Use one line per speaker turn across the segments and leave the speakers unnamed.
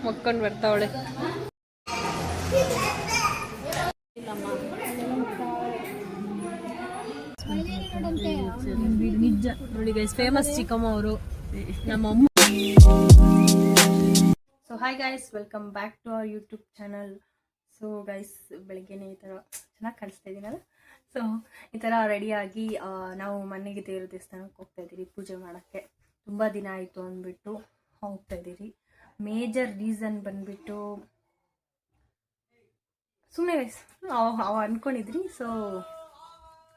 ಮಕ್ಕೊಂಡು ಬರ್ತಾವಳೆ. ನಿಜ ನೋಡಿ guys, famous ಚಿಕ್ಕಮ್ಮ ಅವರು ನಮ್ಮಮ್ಮ. So hi guys, welcome back to our YouTube channel. So guys, ಬೆಳಗ್ಗೆನೇ ಈ ಥರ ಚೆನ್ನಾಗಿ ಕಾಣಿಸ್ತಾ ಇದ್ದೀನಲ್ಲ. ಸೊ ಈ ಥರ ರೆಡಿಯಾಗಿ ನಾವು ಮನೆಗೆ ದೇವ್ರ ದೇವಸ್ಥಾನಕ್ಕೆ ಹೋಗ್ತಾ ಇದ್ದೀರಿ ಪೂಜೆ ಮಾಡೋಕ್ಕೆ. ತುಂಬ ದಿನ ಆಯಿತು ಅಂದ್ಬಿಟ್ಟು ಹೋಗ್ತಾ ಇದ್ದೀರಿ. ಮೇಜರ್ ರೀಸನ್ ಬಂದ್ಬಿಟ್ಟು ಸುಮ್ಮನೆ ಗೈಸ್ ಅಂದ್ಕೊಂಡಿದ್ರಿ. ಸೊ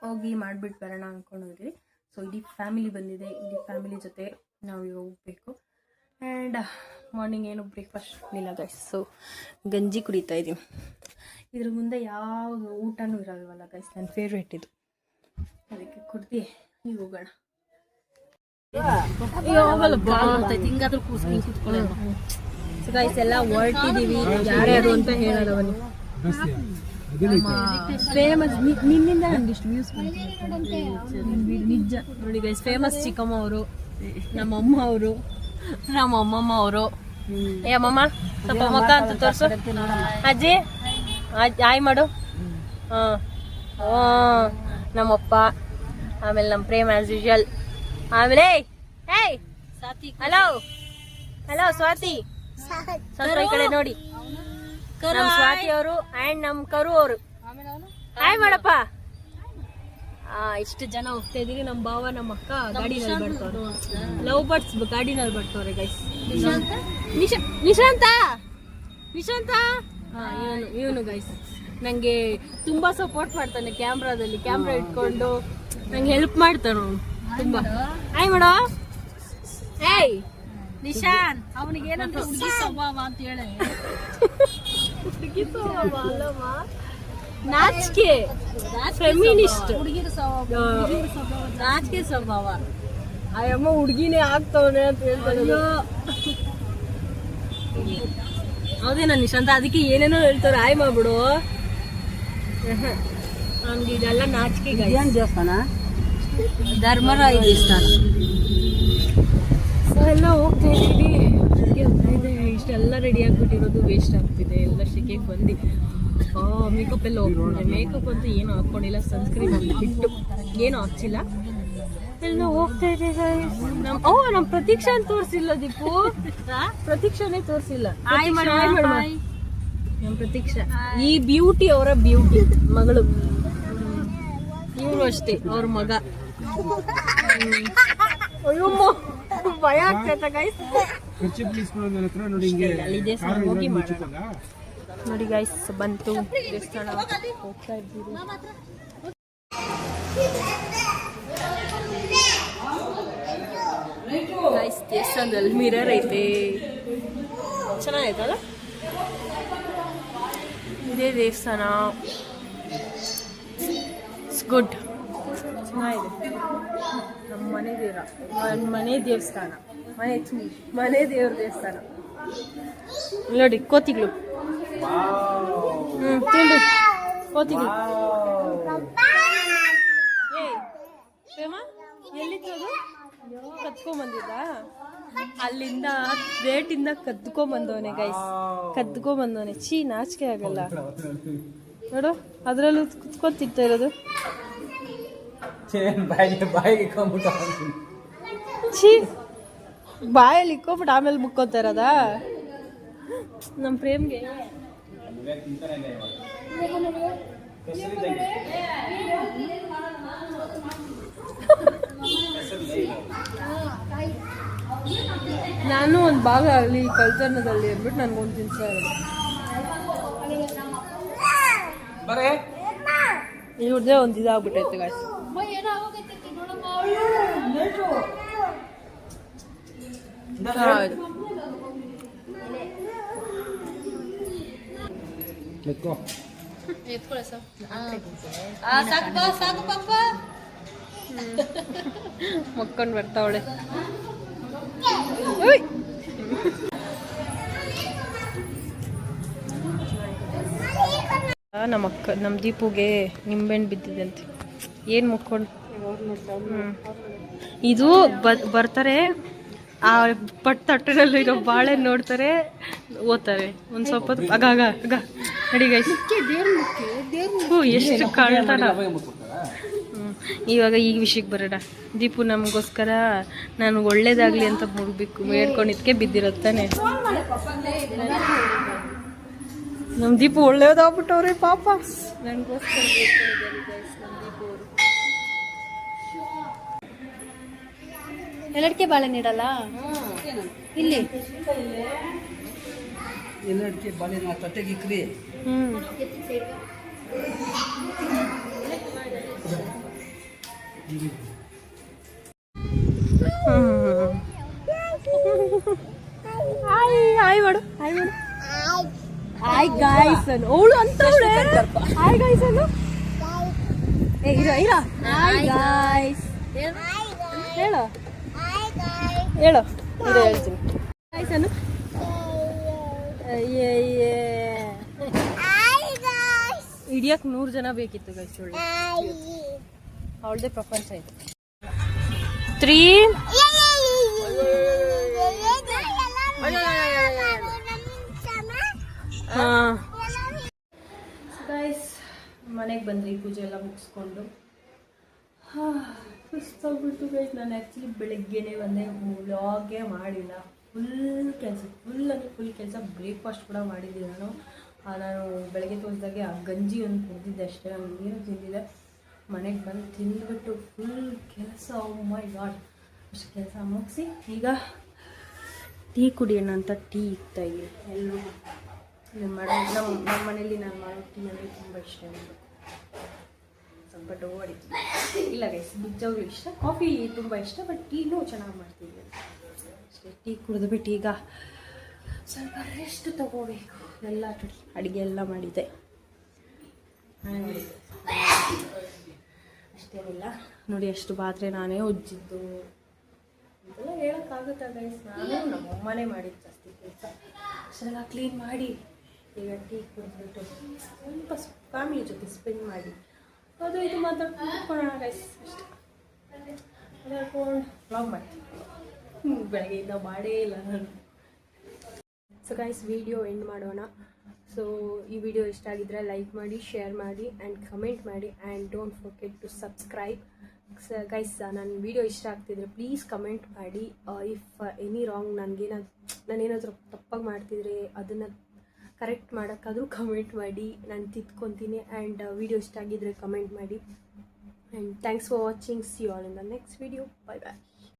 ಹೋಗಿ ಮಾಡಿಬಿಟ್ಟು ಬರೋಣ ಅಂದ್ಕೊಂಡಿದ್ರಿ. ಸೊ ಇಡೀ ಫ್ಯಾಮಿಲಿ ಬಂದಿದೆ, ಇಡೀ ಫ್ಯಾಮಿಲಿ ಜೊತೆ ನಾವು ಹೋಗಬೇಕು. ಆ್ಯಂಡ್ ಮಾರ್ನಿಂಗ್ ಏನು ಬ್ರೇಕ್ಫಾಸ್ಟ್ ಇಲ್ಲ ಗೈಸ್. ಸೊ ಗಂಜಿ ಕುಡಿತಾ ಇದ್ದೀನಿ. ಇದ್ರ ಮುಂದೆ ಯಾವುದು ಊಟನೂ ಇರಲ್ವಲ್ಲ ಗೈಸ್, ನನ್ನ ಫೇವ್ರೇಟ್ ಇದು. ಅದಕ್ಕೆ ಕುಡ್ದು ಈಗ ಹೋಗೋಣ. ಸೊ ಗೈಸ್ ಎಲ್ಲ ಹೊರಟಿದ್ದೀವಿ. ಯಾರ್ಯಾರು ಅಂತ ಹೇಳೋಣ ಬನ್ನಿ. ಫೇಮಸ್ ನಿನ್ನಿಂದ ನನಗೆ ಇಷ್ಟು ವ್ಯೂಸ್ ನಿಜ ನೋಡಿ ಗೈಸ್. ಫೇಮಸ್ ಚಿಕ್ಕಮ್ಮ ಅವರು, ನಮ್ಮಮ್ಮ ಅವರು, ನಮ್ಮ ಅಮ್ಮಮ್ಮ ಅವರು. ಏ ಅಮ್ಮಮ್ಮ ಸ್ವಲ್ಪ ಮುಖ ಅಂತ ತೋರಿಸು. ಅಜ್ಜಿ ಆಯ್ ಮಾಡು. ನಮ್ಮಪ್ಪ, ಆಮೇಲೆ ನಮ್ಮ ಪ್ರೇಮ್ ಆಸ್ ಯೂಶುವಲ್. ಆಮೇಲೆ ಏಯ್ ಹಲೋ ಹಲೋ ಸ್ವಾತಿ, ಸ್ವಲ್ಪ ಈ ಕಡೆ ನೋಡಿ. ನಮ್ಮ ಸ್ವಾತಿ ಅವರು ಆ್ಯಂಡ್ ನಮ್ಮ ಕರು ಅವರು. ಹಾಯ್ ಮಾಡಪ್ಪ. ಇಷ್ಟು ಜನ ಹೋಗ್ತಾ ಇದೀವಿ. ನಮ್ಮ ಭಾವ, ನಮ್ಮ ಅಕ್ಕ ಗಾಡಿನಲ್ಲಿ ಬರ್ತಾವ್ರೆ. ಲವ್ ಬರ್ಡ್ಸ್ ಗಾಡಿನಲ್ಲಿ ಬರ್ತಾವ್ರೆ ಗೈಸ್. ನಿಶಾಂತ ಇವನು ಗೈಸ್ ನಂಗೆ ತುಂಬಾ ಸಪೋರ್ಟ್ ಮಾಡ್ತಾನೆ. ಕ್ಯಾಮ್ರಾದಲ್ಲಿ ಕ್ಯಾಮ್ರಾ ಇಟ್ಕೊಂಡು ನಂಗೆ ಹೆಲ್ಪ್ ಮಾಡ್ತಾನ ಅವನು ತುಂಬಾ. ಹಾಯ್ ಮಾಡೋ. ಏಯ್ ನಿಶಾನ್, ಅವನಿಗೆ ಏನಂತ ಹುಡುಗಿ ಸ್ವಭಾವ ಅಂತ ಹೇಳಿ. ಹುಡುಗಿ ಸ್ವಭಾವ ಅಲ್ಲಮ್ಮ, ನಾಚಿಕೆ, ಫೆಮಿನಿಸ್ಟ್, ನಾಚಿಕೆ ಸ್ವಭಾವ. ಅಯ್ಯಮ್ಮ ಹುಡುಗಿನೇ ಆಗ್ತವನೆ ಅಂತ ಹೇಳ್ತಾನೆ. ಹೌದೇನ ನಿಶಾಂತ? ಅದಕ್ಕೆ ಏನೇನೋ ಹೇಳ್ತಾರೆ. ಆಯ್ ಮಾಡ್ಬಿಡು. ನಮ್ಗೆ ಇದೆಲ್ಲ ನಾಚಿಕೆ. ದೇವಸ್ಥಾನ ಧರ್ಮರಾಯ ದೇವಸ್ಥಾನ ಎಲ್ಲ ಹೋಗ್ತಾ ಇದ್ದೀವಿ. ಇಷ್ಟೆಲ್ಲ ರೆಡಿ ಆಗ್ಬಿಟ್ಟಿರೋದು ವೇಸ್ಟ್ ಆಗ್ತಿದೆ. ಎಲ್ಲ ಶೆಕೆಗೆ ಬಂದು ಮೇಕಪ್ ಎಲ್ಲ ಹೋಗ್ಬಿಟ್ಟೆ. ಮೇಕಪ್ ಅಂತೂ ಏನು ಹಾಕ್ಕೊಂಡಿಲ್ಲ, ಸನ್ಸ್ಕ್ರೀನ್ ಅಂತ ಬಿಟ್ಟು ಏನು ಹಚ್ಚಿಲ್ಲ. ಎಲ್ಲ ಹೋಗ್ತಾ ಇದ್ದೀವಿ. ನಮ್ಮ ಪ್ರತೀಕ್ಷಾ ಅಂತ ತೋರಿಸಿಲ್ಲ ದೀಪು, ಪ್ರತೀಕ್ಷಾನೇ ತೋರಿಸಿಲ್ಲ. ನಮ್ಮ ಪ್ರತೀಕ್ಷಾ ಈ ಬ್ಯೂಟಿ ಅವರ ಬ್ಯೂಟಿ ಮಗಳು. ಇವರು ಅಷ್ಟೇ ಅವ್ರ ಮಗ. ಅಯ್ಯಮ್ಮ ಭಯ ಆಗ್ತೈತ ಗೈಸ್. ಅಲ್ಲಿ ದೇವಸ್ಥಾನ ಹೋಗಿ ಮಾಡೋಣ ನೋಡಿ ಗೈಸ್. ಬಂತು ದೇವಸ್ಥಾನ, ಹೋಗ್ತಾ ಇದ್ದೀವಿ ಗೈಸ್. ದೇವಸ್ಥಾನದಲ್ಲಿ ಮಿರರ್ ಐತೆ, ಚೆನ್ನಾಗೈತಲ್ಲ. ಇದೇ ದೇವಸ್ಥಾನ, ಇಟ್ಸ್ ಗುಡ್, ಚೆನ್ನಾಗಿದೆ. ನಮ್ಮ ಮನೆ ದೇವಸ್ಥಾನ, ಮನೆ ದೇವ್ರ ದೇವಸ್ಥಾನ ನೋಡಿ. ಕೋತಿಗಳು ತಿಂಡು ಕೋತಿಗಳು. ಎಲ್ಲಿತ್ತು ಕತ್ಕೊಂಬಂದಿದ್ದ? ಅಲ್ಲಿಂದ ರೇಟಿಂದ ಕದ್ಕೊಂಬಂದವನೆ ಗೈಸ್, ಕದ್ಕೊಂಬಂದವನೆ. ಚೀ, ನಾಚಿಕೆ ಆಗಲ್ಲ ನೋಡು. ಅದ್ರಲ್ಲೂ ಕುತ್ಕೊತಿರ್ತಾ ಇರೋದು. ಛೀ, ಬಾಯಲ್ಲಿ ಇಕ್ಕೊಬಿಟ್ಟು ಆಮೇಲೆ ಮುಕ್ಕೋತಾ ಇರೋದ. ನಮ್ಮ ಪ್ರೇಮ್ಗೆ ನಾನು ಒಂದು ಭಾಗ ಅಲ್ಲಿ ಕಳ್ತನದಲ್ಲಿ ಅಂದ್ಬಿಟ್ಟು ನನ್ಗೊಂದು ತಿನ್ಸ ಇರೋದು. ಇವ್ರದೇ ಒಂದು ಇದಾಗ್ಬಿಟ್ಟೈತೆ ಗಾಯ್ಸ್. ಮಕ್ಕೊಂಡು ಬರ್ತಾವಳೆ. ನಮ್ಮ ದೀಪುಗೆ ನಿಂಬೆಹಣ್ಣು ಬಿದ್ದಿದೆ ಅಂತೆ. ಏನು ಮುಕ್ಕೊಂಡು ಇದು ಬರ್ತಾರೆ ಆ ಪಟ್ಟು ತಟ್ಟೆನಲ್ಲಿರೋ ಬಾಳೆ ನೋಡ್ತಾರೆ, ಓದ್ತಾರೆ. ಒಂದು ಸ್ವಲ್ಪ ಹೊತ್ತು ಆಗ ಆಗ ಆಗ ನಡಿ ಗೈಸ್. ಎಷ್ಟು ಕಳ್ತನ. ಇವಾಗ ಈ ವಿಷಯಕ್ಕೆ ಬರೋಣ. ದೀಪು ನಮಗೋಸ್ಕರ ನಾನು ಒಳ್ಳೇದಾಗಲಿ ಅಂತ ಹೋಗ್ಬೇಕು ಹೇಳ್ಕೊಂಡಿದ್ಕೆ ಬಿದ್ದಿರುತ್ತಾನೆ. ನಮ್ಮ ದೀಪು ಒಳ್ಳೇದಾಗ್ಬಿಟ್ಟವ್ರೆ ಪಾಪ. ನನಗೋಸ್ಕರ ದೀಪು ಅವರು ಎಲ್ಲಡಿಕೆ ಬಾಳೆ ನೀಡಲ್ಲ ಇಲ್ಲಿ.
ಎಲ್ಲಡಿಕೆ ಬಾಳೆ ತಟ್ಟೆಗಿಕ್ರಿ.
ಹಾಯ್ ಮಾಡು, ಹಾಯ್ ಮಾಡು. ಹಾಯ್ ಗಾಯ್ಸ್ ಅನ್ನು ಅವಳು ಅಂತವಳೆ. ಹಾಯ್ ಗಾಯ್ಸ್ ಅನ್ನು. ಏ ಇರೋ ಇರೋ. ಹಾಯ್ ಗಾಯ್ಸ್ ಹೇಳು, ಹೇಳು. ಇರೋ ಹೇಳ್ತೀನಿ. ಗಾಯ್ಸ್ ಅನ್ನು. ಹಿಡಿಯಕ್ಕೆ 100 ಜನ ಬೇಕಿತ್ತು ಗೈಸ್. ಅವಳದೇ ಪ್ರಪಂಚ ಇದು. 3 ಗೈಸ್ ಮನೆಗೆ ಬಂದ್ರಿ, ಪೂಜೆ ಎಲ್ಲ ಮುಗಿಸ್ಕೊಂಡು. ಸುಸ್ತಾಗ್ಬಿಟ್ಟು ಗೈಸ್. ನಾನು ಆ್ಯಕ್ಚುಲಿ ಬೆಳಗ್ಗೆನೇ ಬಂದೆ, ವ್ಲಾಗೇ ಮಾಡಿಲ್ಲ. ಫುಲ್ ಕೆಲಸ, ಫುಲ್ ಅಂದರೆ ಫುಲ್ ಕೆಲಸ. ಬ್ರೇಕ್ಫಾಸ್ಟ್ ಕೂಡ ಮಾಡಿದ್ದೆ ನಾನು. ನಾನು ಬೆಳಗ್ಗೆ ತೋರಿಸ್ದಾಗೆ ಆ ಗಂಜಿ ಒಂದು ಕುಡಿದಿದ್ದೆ ಅಷ್ಟೇ, ನಾನು ನೀರು ತಿಂದಿದ್ದೆ. ಮನೆಗೆ ಬಂದು ತಿಂದ್ಬಿಟ್ಟು ಫುಲ್ ಕೆಲಸ. ಓ ಮೈ ಗಾಡ್, ಅಷ್ಟು ಕೆಲಸ ಮುಗಿಸಿ ಈಗ ಟೀ ಕುಡಿಯೋಣ ಅಂತ ಟೀ ಇಕ್ತಾ ಇದ್ದೀನಿ. ಎಲ್ಲರೂ ನಮ್ಮ ಮನೇಲಿ ನಾನು ಮಾಡೋ ಟೀ ಅಂದರೆ ತುಂಬ ಇಷ್ಟ. ಸ್ವಲ್ಪ ಡೋ ಹೊಡಿತೀನಿ. ಇಲ್ಲ ಗೈಸ್, ನಿಜವಾಗ್ಲೂ ಇಷ್ಟ. ಕಾಫಿ ತುಂಬ ಇಷ್ಟ, ಬಟ್ ಟೀನೂ ಚೆನ್ನಾಗಿ ಮಾಡ್ತಿದ್ದೆ ಅಷ್ಟೇ. ಟೀ ಕುಡಿದ್ಬಿಟ್ಟು ಈಗ ಸ್ವಲ್ಪ ರೆಸ್ಟ್ ತಗೋಬೇಕು. ಎಲ್ಲ ಅಡುಗೆ ಎಲ್ಲ ಮಾಡಿದ್ದೆ, ಅಷ್ಟೇನಿಲ್ಲ ನೋಡಿ. ಅಷ್ಟು ಪಾತ್ರೆ ನಾನೇ ಉಜ್ಜಿದ್ದು ಅಂತೆಲ್ಲ ಹೇಳೋಕ್ಕಾಗುತ್ತಾ ಗೈಸ್? ನಾನು ನಮ್ಮಮ್ಮನೇ ಮಾಡಿದ್ದು ಜಾಸ್ತಿ ಕೆಲಸ. ಅಷ್ಟೆಲ್ಲ ಕ್ಲೀನ್ ಮಾಡಿ ಈಗ ಟೀ ಕುಡಿದ್ಬಿಟ್ಟು ಸ್ವಲ್ಪ ಫ್ಯಾಮಿಲಿ ಜೊತೆ ಸ್ಪೆಂಡ್ ಮಾಡಿ ಅದು ಇದು ಮಾತಾಡ್ಕೊಳ್ಳೋಣ ಗೈಸ್. ಅಷ್ಟೇ ಮಾತಾಡ್ಕೊಂಡು ವ್ಲಾಗ್ ಮಾಡ್ತೀನಿ. ಬೆಳಗ್ಗೆಯಿಂದ ಮಾಡೇ ಇಲ್ಲ ನಾನು. ಸೊ ಗೈಸ್, ವಿಡಿಯೋ ಎಂಡ್ ಮಾಡೋಣ. ಸೊ ಈ ವಿಡಿಯೋ ಇಷ್ಟ ಆಗಿದ್ದರೆ ಲೈಕ್ ಮಾಡಿ, ಶೇರ್ ಮಾಡಿ ಆ್ಯಂಡ್ ಕಮೆಂಟ್ ಮಾಡಿ. And don't forget to subscribe. Guys, ನನ್ನ ವಿಡಿಯೋ ಇಷ್ಟ ಆಗ್ತಿದ್ರೆ ಪ್ಲೀಸ್ ಕಮೆಂಟ್ ಮಾಡಿ. ಇಫ್ ಎನಿ ರಾಂಗ್ ನಾನೇನಾದರೂ ತಪ್ಪಾಗಿ ಮಾಡ್ತಿದ್ರೆ ಅದನ್ನು ಕರೆಕ್ಟ್ ಮಾಡೋಕ್ಕಾದರೂ ಕಮೆಂಟ್ ಮಾಡಿ, ನಾನು ತಿದ್ಕೊತೀನಿ. ಆ್ಯಂಡ್ ವಿಡಿಯೋ ಇಷ್ಟ ಆಗಿದ್ದರೆ ಕಮೆಂಟ್ ಮಾಡಿ. And thanks for watching. See you all in the next video. Bye bye.